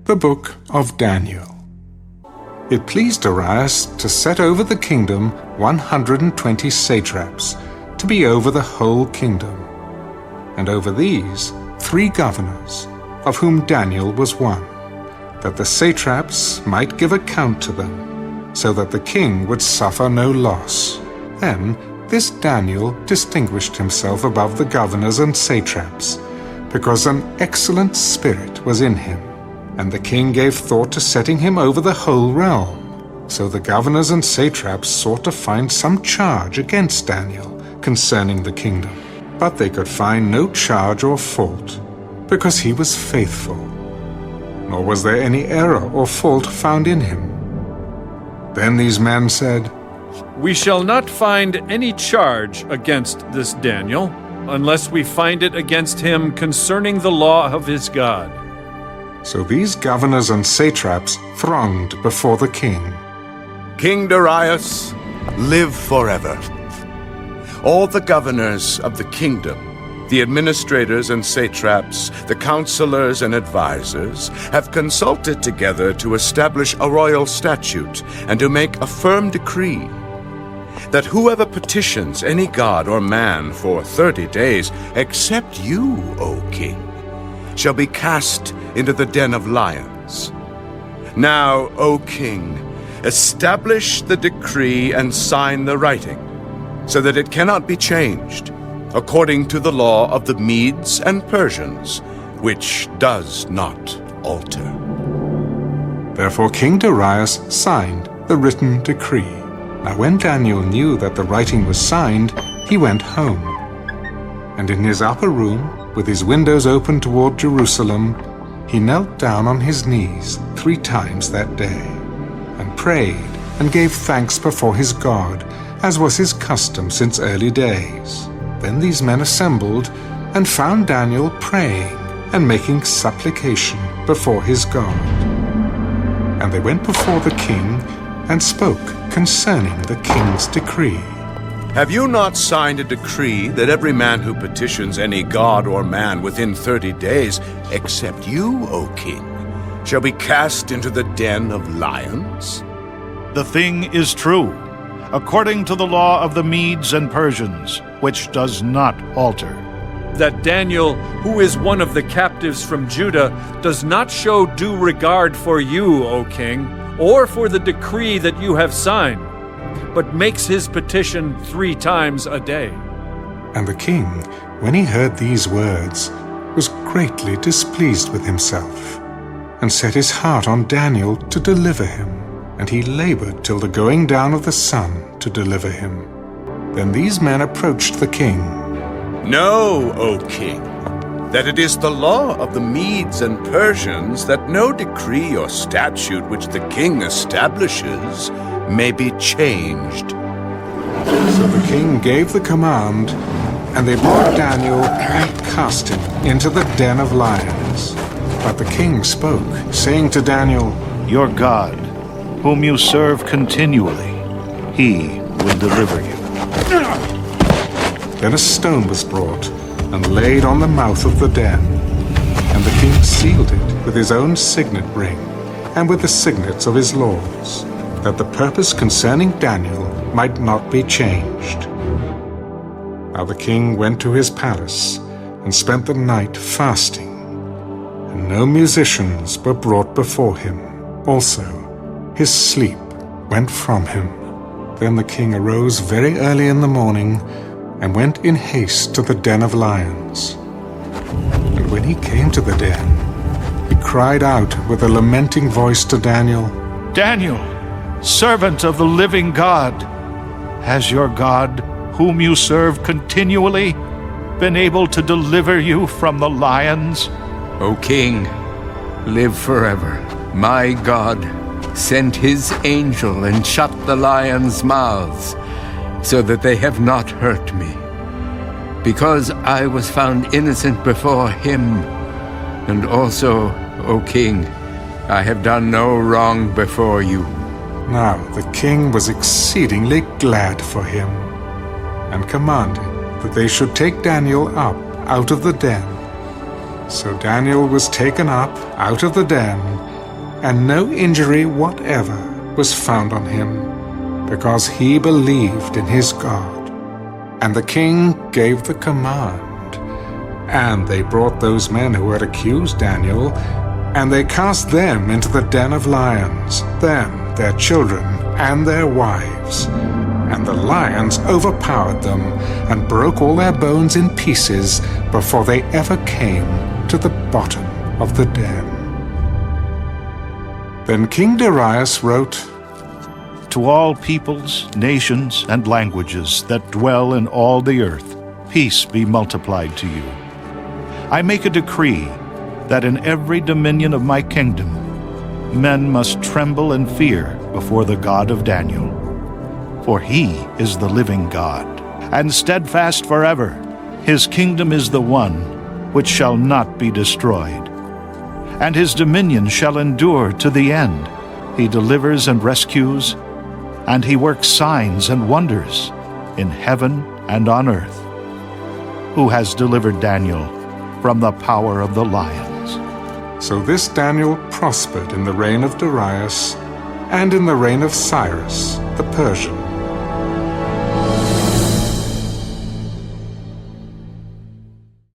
The Book of Daniel. It pleased Darius to set over the kingdom 120 satraps, to be over the whole kingdom, and over these 3 governors, of whom Daniel was one, that the satraps might give account to them, so that the king would suffer no loss. Then this Daniel distinguished himself above the governors and satraps, because an excellent spirit was in him. And the king gave thought to setting him over the whole realm. So the governors and satraps sought to find some charge against Daniel concerning the kingdom. But they could find no charge or fault, because he was faithful. Nor was there any error or fault found in him. Then these men said, "We shall not find any charge against this Daniel, unless we find it against him concerning the law of his God." So these governors and satraps thronged before the king. King Darius, live forever. All the governors of the kingdom, the administrators and satraps, the counselors and advisors, have consulted together to establish a royal statute and to make a firm decree that whoever petitions any god or man for 30 days, except you, O king, shall be cast into the den of lions. Now, O king, establish the decree and sign the writing, so that it cannot be changed, according to the law of the Medes and Persians, which does not alter. Therefore King Darius signed the written decree. Now when Daniel knew that the writing was signed, he went home. And in his upper room, with his windows open toward Jerusalem, he knelt down on his knees 3 times that day, and prayed and gave thanks before his God, as was his custom since early days. Then these men assembled and found Daniel praying and making supplication before his God. And they went before the king and spoke concerning the king's decree. Have you not signed a decree that every man who petitions any god or man within 30 days, except you, O king, shall be cast into the den of lions? The thing is true, according to the law of the Medes and Persians, which does not alter. That Daniel, who is one of the captives from Judah, does not show due regard for you, O king, or for the decree that you have signed, but makes his petition 3 times a day. And the king, when he heard these words, was greatly displeased with himself, and set his heart on Daniel to deliver him. And he labored till the going down of the sun to deliver him. Then these men approached the king. Know, O king, that it is the law of the Medes and Persians that no decree or statute which the king establishes may be changed. So the king gave the command, and they brought Daniel and cast him into the den of lions. But the king spoke, saying to Daniel, Your God, whom you serve continually, he will deliver you. Then a stone was brought and laid on the mouth of the den, and the king sealed it with his own signet ring and with the signets of his lords, that the purpose concerning Daniel might not be changed. Now the king went to his palace and spent the night fasting, and no musicians were brought before him. Also, his sleep went from him. Then the king arose very early in the morning and went in haste to the den of lions. And when he came to the den, he cried out with a lamenting voice to Daniel, Daniel, servant of the living God, has your God, whom you serve continually, been able to deliver you from the lions? O king, live forever. My God sent his angel and shut the lions' mouths, so that they have not hurt me. Because I was found innocent before him, and also, O king, I have done no wrong before you. Now the king was exceedingly glad for him, and commanded that they should take Daniel up out of the den. So Daniel was taken up out of the den, and no injury whatever was found on him, because he believed in his God. And the king gave the command. And they brought those men who had accused Daniel, and they cast them into the den of lions, them, their children, and their wives. And the lions overpowered them, and broke all their bones in pieces, before they ever came to the bottom of the den. Then King Darius wrote, To all peoples, nations, and languages that dwell in all the earth, peace be multiplied to you. I make a decree that in every dominion of my kingdom, men must tremble and fear before the God of Daniel. For he is the living God, and steadfast forever. His kingdom is the one which shall not be destroyed, and his dominion shall endure to the end. He delivers and rescues, and he works signs and wonders in heaven and on earth. Who has delivered Daniel from the power of the lions? So this Daniel prospered in the reign of Darius, and in the reign of Cyrus the Persian,